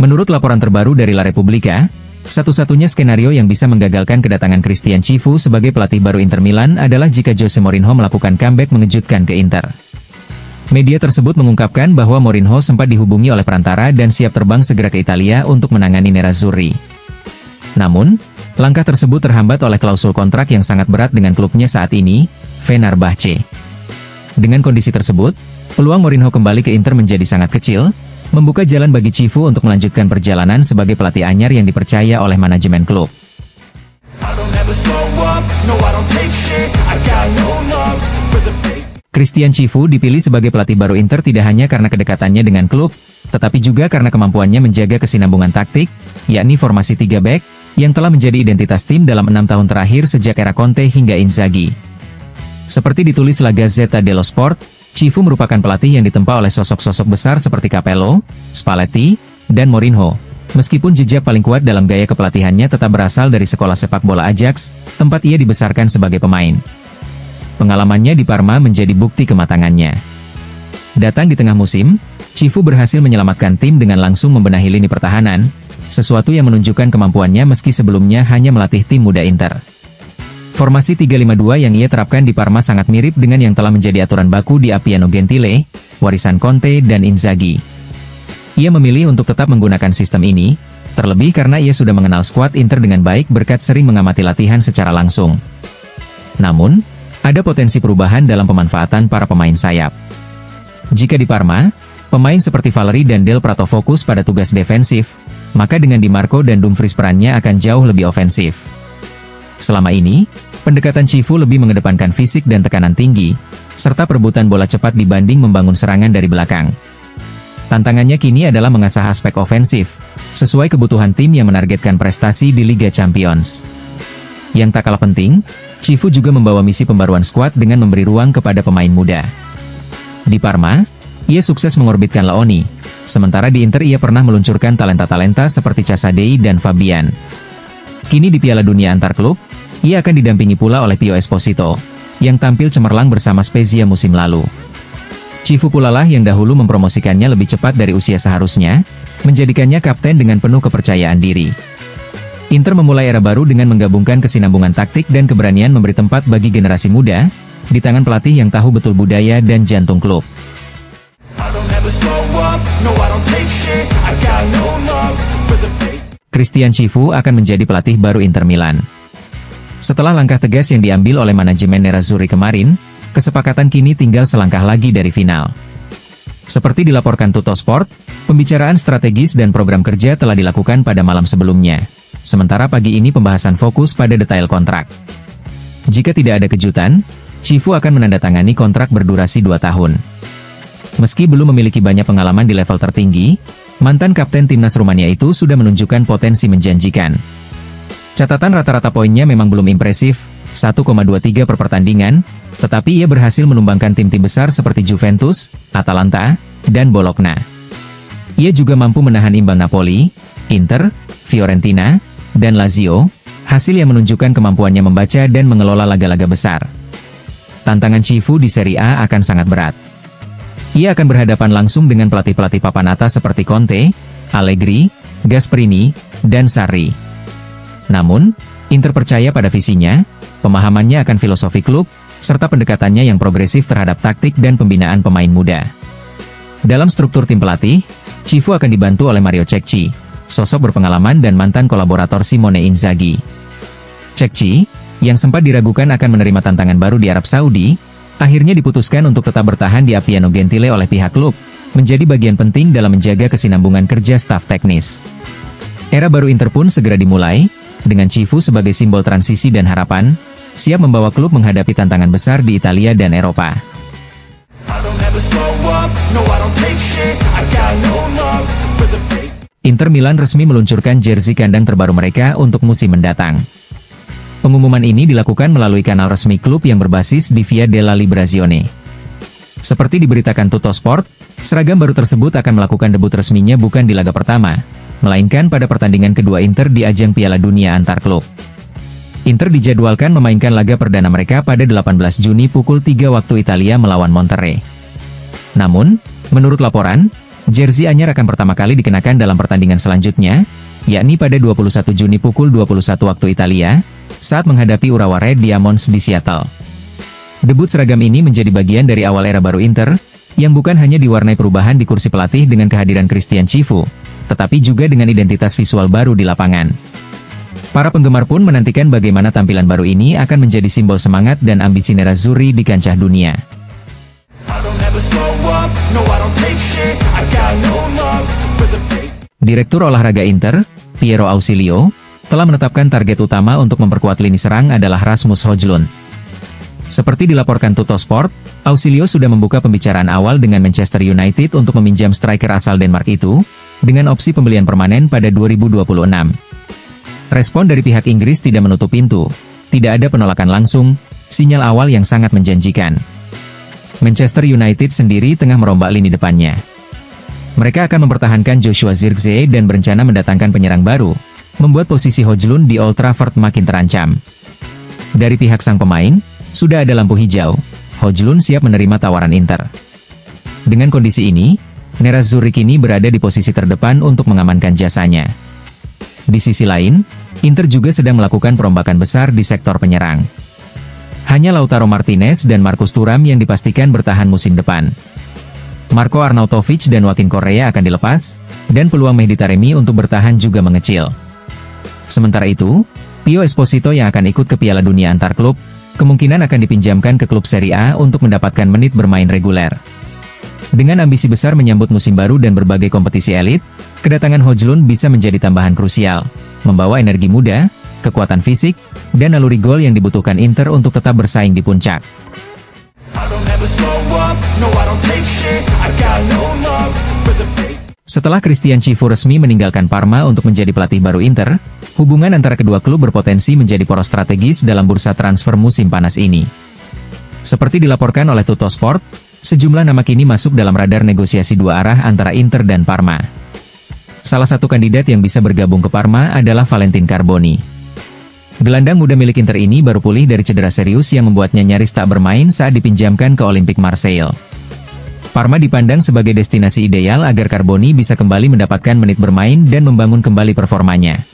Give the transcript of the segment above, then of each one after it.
Menurut laporan terbaru dari La Repubblica, satu-satunya skenario yang bisa menggagalkan kedatangan Christian Cifu sebagai pelatih baru Inter Milan adalah jika Jose Mourinho melakukan comeback mengejutkan ke Inter. Media tersebut mengungkapkan bahwa Mourinho sempat dihubungi oleh perantara dan siap terbang segera ke Italia untuk menangani Nerazzurri. Namun, langkah tersebut terhambat oleh klausul kontrak yang sangat berat dengan klubnya saat ini, Fenerbahce. Dengan kondisi tersebut, peluang Mourinho kembali ke Inter menjadi sangat kecil, membuka jalan bagi Cifu untuk melanjutkan perjalanan sebagai pelatih anyar yang dipercaya oleh manajemen klub. Christian Cifu dipilih sebagai pelatih baru Inter tidak hanya karena kedekatannya dengan klub, tetapi juga karena kemampuannya menjaga kesinambungan taktik, yakni formasi 3 back, yang telah menjadi identitas tim dalam 6 tahun terakhir sejak era Conte hingga Inzaghi. Seperti ditulis La Gazzetta dello Sport, Cifu merupakan pelatih yang ditempa oleh sosok-sosok besar seperti Capello, Spalletti, dan Mourinho. Meskipun jejak paling kuat dalam gaya kepelatihannya tetap berasal dari sekolah sepak bola Ajax, tempat ia dibesarkan sebagai pemain. Pengalamannya di Parma menjadi bukti kematangannya. Datang di tengah musim, Cifu berhasil menyelamatkan tim dengan langsung membenahi lini pertahanan, sesuatu yang menunjukkan kemampuannya meski sebelumnya hanya melatih tim muda Inter. Formasi 3-5-2 yang ia terapkan di Parma sangat mirip dengan yang telah menjadi aturan baku di Appiano Gentile, warisan Conte dan Inzaghi. Ia memilih untuk tetap menggunakan sistem ini, terlebih karena ia sudah mengenal skuad Inter dengan baik berkat sering mengamati latihan secara langsung. Namun, ada potensi perubahan dalam pemanfaatan para pemain sayap. Jika di Parma, pemain seperti Valeri dan Del Prato fokus pada tugas defensif, maka dengan Di Marco dan Dumfries perannya akan jauh lebih ofensif. Selama ini, pendekatan Cifu lebih mengedepankan fisik dan tekanan tinggi, serta perebutan bola cepat dibanding membangun serangan dari belakang. Tantangannya kini adalah mengasah aspek ofensif, sesuai kebutuhan tim yang menargetkan prestasi di Liga Champions. Yang tak kalah penting, Cifu juga membawa misi pembaruan skuad dengan memberi ruang kepada pemain muda. Di Parma, ia sukses mengorbitkan Laoni, sementara di Inter ia pernah meluncurkan talenta-talenta seperti Casadei dan Fabian. Kini di Piala Dunia antar klub, ia akan didampingi pula oleh Pio Esposito, yang tampil cemerlang bersama Spezia musim lalu. Cifu pula lah yang dahulu mempromosikannya lebih cepat dari usia seharusnya, menjadikannya kapten dengan penuh kepercayaan diri. Inter memulai era baru dengan menggabungkan kesinambungan taktik dan keberanian memberi tempat bagi generasi muda, di tangan pelatih yang tahu betul budaya dan jantung klub. Christian Cifu akan menjadi pelatih baru Inter Milan. Setelah langkah tegas yang diambil oleh manajemen Nerazzurri kemarin, kesepakatan kini tinggal selangkah lagi dari final. Seperti dilaporkan Tuttosport, pembicaraan strategis dan program kerja telah dilakukan pada malam sebelumnya. Sementara pagi ini pembahasan fokus pada detail kontrak. Jika tidak ada kejutan, Cifu akan menandatangani kontrak berdurasi 2 tahun. Meski belum memiliki banyak pengalaman di level tertinggi, mantan kapten timnas Rumania itu sudah menunjukkan potensi menjanjikan. Catatan rata-rata poinnya memang belum impresif, 1,23 per pertandingan, tetapi ia berhasil menumbangkan tim-tim besar seperti Juventus, Atalanta, dan Bologna. Ia juga mampu menahan imbang Napoli, Inter, Fiorentina, dan Lazio, hasil yang menunjukkan kemampuannya membaca dan mengelola laga-laga besar. Tantangan Cifu di Serie A akan sangat berat. Ia akan berhadapan langsung dengan pelatih-pelatih papan atas seperti Conte, Allegri, Gasperini, dan Sarri. Namun, Inter percaya pada visinya, pemahamannya akan filosofi klub, serta pendekatannya yang progresif terhadap taktik dan pembinaan pemain muda. Dalam struktur tim pelatih, Cifu akan dibantu oleh Mario Cecchi, sosok berpengalaman dan mantan kolaborator Simone Inzaghi. Cecchi, yang sempat diragukan akan menerima tantangan baru di Arab Saudi, akhirnya diputuskan untuk tetap bertahan di Appiano Gentile oleh pihak klub, menjadi bagian penting dalam menjaga kesinambungan kerja staf teknis. Era baru Inter pun segera dimulai, dengan Cifu sebagai simbol transisi dan harapan, siap membawa klub menghadapi tantangan besar di Italia dan Eropa. Inter Milan resmi meluncurkan jersey kandang terbaru mereka untuk musim mendatang. Pengumuman ini dilakukan melalui kanal resmi klub yang berbasis di Via della Liberazione. Seperti diberitakan Tuttosport, seragam baru tersebut akan melakukan debut resminya bukan di laga pertama, melainkan pada pertandingan kedua Inter di ajang Piala Dunia antar klub. Inter dijadwalkan memainkan laga perdana mereka pada 18 Juni pukul 3 waktu Italia melawan Monterrey. Namun, menurut laporan, jersey anyar akan pertama kali dikenakan dalam pertandingan selanjutnya, yakni pada 21 Juni pukul 21 waktu Italia, saat menghadapi Urawa Red Diamonds di Seattle. Debut seragam ini menjadi bagian dari awal era baru Inter, yang bukan hanya diwarnai perubahan di kursi pelatih dengan kehadiran Christian Cifu, tetapi juga dengan identitas visual baru di lapangan. Para penggemar pun menantikan bagaimana tampilan baru ini akan menjadi simbol semangat dan ambisi Nerazzurri di kancah dunia. Direktur Olahraga Inter, Piero Ausilio, telah menetapkan target utama untuk memperkuat lini serang adalah Rasmus Højlund. Seperti dilaporkan Tuttosport, Ausilio sudah membuka pembicaraan awal dengan Manchester United untuk meminjam striker asal Denmark itu, dengan opsi pembelian permanen pada 2026. Respon dari pihak Inggris tidak menutup pintu, tidak ada penolakan langsung, sinyal awal yang sangat menjanjikan. Manchester United sendiri tengah merombak lini depannya. Mereka akan mempertahankan Joshua Zirkzee dan berencana mendatangkan penyerang baru, membuat posisi Højlund di Old Trafford makin terancam. Dari pihak sang pemain, sudah ada lampu hijau, Højlund siap menerima tawaran Inter. Dengan kondisi ini, Nerazzurri kini berada di posisi terdepan untuk mengamankan jasanya. Di sisi lain, Inter juga sedang melakukan perombakan besar di sektor penyerang. Hanya Lautaro Martinez dan Marcus Thuram yang dipastikan bertahan musim depan. Marco Arnautovic dan Joaquin Correa akan dilepas, dan peluang Mehdi Taremi untuk bertahan juga mengecil. Sementara itu, Pio Esposito yang akan ikut ke Piala Dunia antar klub, kemungkinan akan dipinjamkan ke klub Serie A untuk mendapatkan menit bermain reguler. Dengan ambisi besar menyambut musim baru dan berbagai kompetisi elit, kedatangan Højlund bisa menjadi tambahan krusial, membawa energi muda, kekuatan fisik, dan naluri gol yang dibutuhkan Inter untuk tetap bersaing di puncak. Setelah Christian Cifu resmi meninggalkan Parma untuk menjadi pelatih baru Inter, hubungan antara kedua klub berpotensi menjadi poros strategis dalam bursa transfer musim panas ini. Seperti dilaporkan oleh Tuttosport, sejumlah nama kini masuk dalam radar negosiasi dua arah antara Inter dan Parma. Salah satu kandidat yang bisa bergabung ke Parma adalah Valentin Carboni. Gelandang muda milik Inter ini baru pulih dari cedera serius yang membuatnya nyaris tak bermain saat dipinjamkan ke Olympique Marseille. Parma dipandang sebagai destinasi ideal agar Carboni bisa kembali mendapatkan menit bermain dan membangun kembali performanya.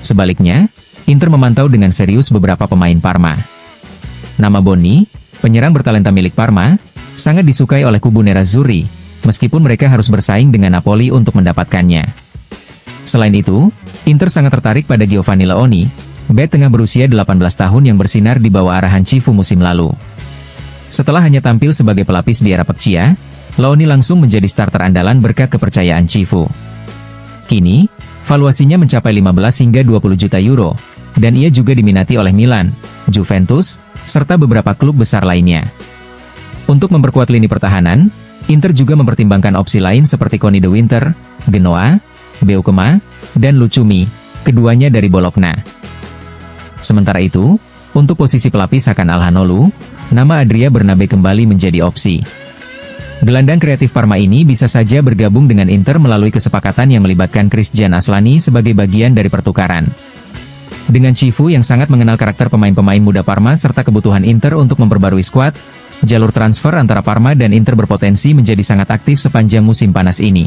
Sebaliknya, Inter memantau dengan serius beberapa pemain Parma. Nama Boni, penyerang bertalenta milik Parma, sangat disukai oleh kubu Nerazzurri, meskipun mereka harus bersaing dengan Napoli untuk mendapatkannya. Selain itu, Inter sangat tertarik pada Giovanni Leoni, bek tengah berusia 18 tahun yang bersinar di bawah arahan Cifu musim lalu. Setelah hanya tampil sebagai pelapis di era Peccia, Leoni langsung menjadi starter andalan berkat kepercayaan Cifu. Kini, valuasinya mencapai 15 hingga 20 juta euro, dan ia juga diminati oleh Milan, Juventus, serta beberapa klub besar lainnya. Untuk memperkuat lini pertahanan, Inter juga mempertimbangkan opsi lain seperti Conny de Winter, Genoa, Beukema, dan Lucumi, keduanya dari Bologna. Sementara itu, untuk posisi pelapis Hakan Calhanoglu, nama Adria Bernabe kembali menjadi opsi. Gelandang kreatif Parma ini bisa saja bergabung dengan Inter melalui kesepakatan yang melibatkan Christian Aslani sebagai bagian dari pertukaran. Dengan Cifu yang sangat mengenal karakter pemain-pemain muda Parma serta kebutuhan Inter untuk memperbarui skuad, jalur transfer antara Parma dan Inter berpotensi menjadi sangat aktif sepanjang musim panas ini.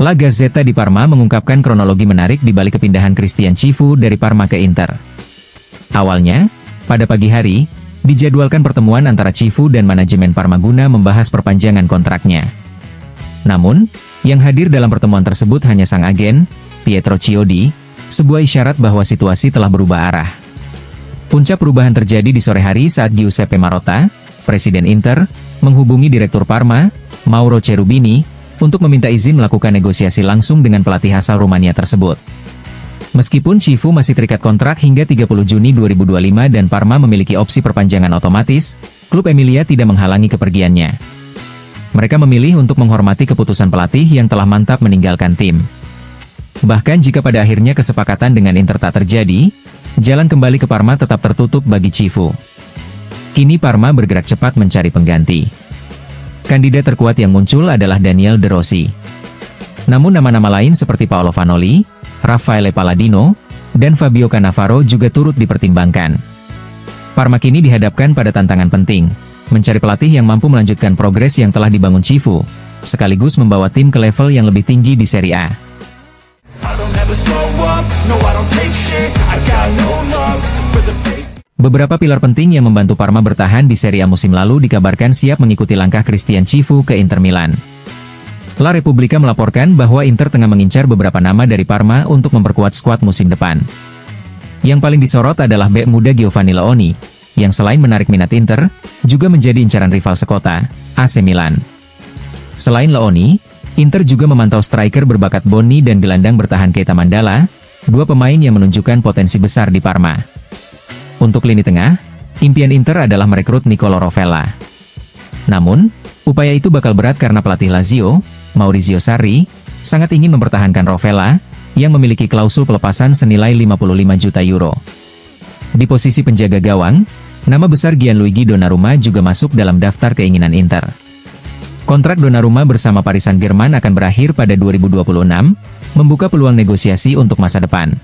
La Gazzetta di Parma mengungkapkan kronologi menarik di balik kepindahan Christian Cifu dari Parma ke Inter. Awalnya, pada pagi hari, dijadwalkan pertemuan antara Cifu dan manajemen Parma guna membahas perpanjangan kontraknya. Namun, yang hadir dalam pertemuan tersebut hanya sang agen, Pietro Chiodi, sebuah isyarat bahwa situasi telah berubah arah. Puncak perubahan terjadi di sore hari saat Giuseppe Marotta, Presiden Inter, menghubungi Direktur Parma, Mauro Cherubini, untuk meminta izin melakukan negosiasi langsung dengan pelatih asal Rumania tersebut. Meskipun Cifu masih terikat kontrak hingga 30 Juni 2025 dan Parma memiliki opsi perpanjangan otomatis, klub Emilia tidak menghalangi kepergiannya. Mereka memilih untuk menghormati keputusan pelatih yang telah mantap meninggalkan tim. Bahkan jika pada akhirnya kesepakatan dengan Inter tak terjadi, jalan kembali ke Parma tetap tertutup bagi Cifu. Kini Parma bergerak cepat mencari pengganti. Kandidat terkuat yang muncul adalah Daniel De Rossi. Namun nama-nama lain seperti Paolo Vanoli, Raffaele Palladino, dan Fabio Cannavaro juga turut dipertimbangkan. Parma kini dihadapkan pada tantangan penting, mencari pelatih yang mampu melanjutkan progres yang telah dibangun Cifu, sekaligus membawa tim ke level yang lebih tinggi di Serie A. Beberapa pilar penting yang membantu Parma bertahan di Serie A musim lalu dikabarkan siap mengikuti langkah Christian Cifu ke Inter Milan. La Repubblica melaporkan bahwa Inter tengah mengincar beberapa nama dari Parma untuk memperkuat skuad musim depan. Yang paling disorot adalah bek muda Giovanni Leoni, yang selain menarik minat Inter, juga menjadi incaran rival sekota, AC Milan. Selain Leoni, Inter juga memantau striker berbakat Bonni dan gelandang bertahan Keita Mandala, dua pemain yang menunjukkan potensi besar di Parma. Untuk lini tengah, impian Inter adalah merekrut Nicolo Rovella. Namun, upaya itu bakal berat karena pelatih Lazio, Maurizio Sarri, sangat ingin mempertahankan Rovella, yang memiliki klausul pelepasan senilai 55 juta euro. Di posisi penjaga gawang, nama besar Gianluigi Donnarumma juga masuk dalam daftar keinginan Inter. Kontrak Donnarumma bersama Paris Saint-Germain akan berakhir pada 2026, membuka peluang negosiasi untuk masa depan.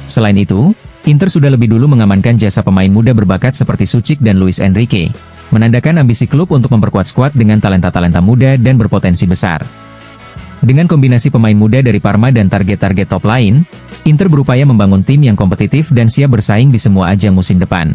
Selain itu, Inter sudah lebih dulu mengamankan jasa pemain muda berbakat seperti Suchik dan Luis Enrique, menandakan ambisi klub untuk memperkuat skuad dengan talenta-talenta muda dan berpotensi besar. Dengan kombinasi pemain muda dari Parma dan target-target top lain, Inter berupaya membangun tim yang kompetitif dan siap bersaing di semua ajang musim depan.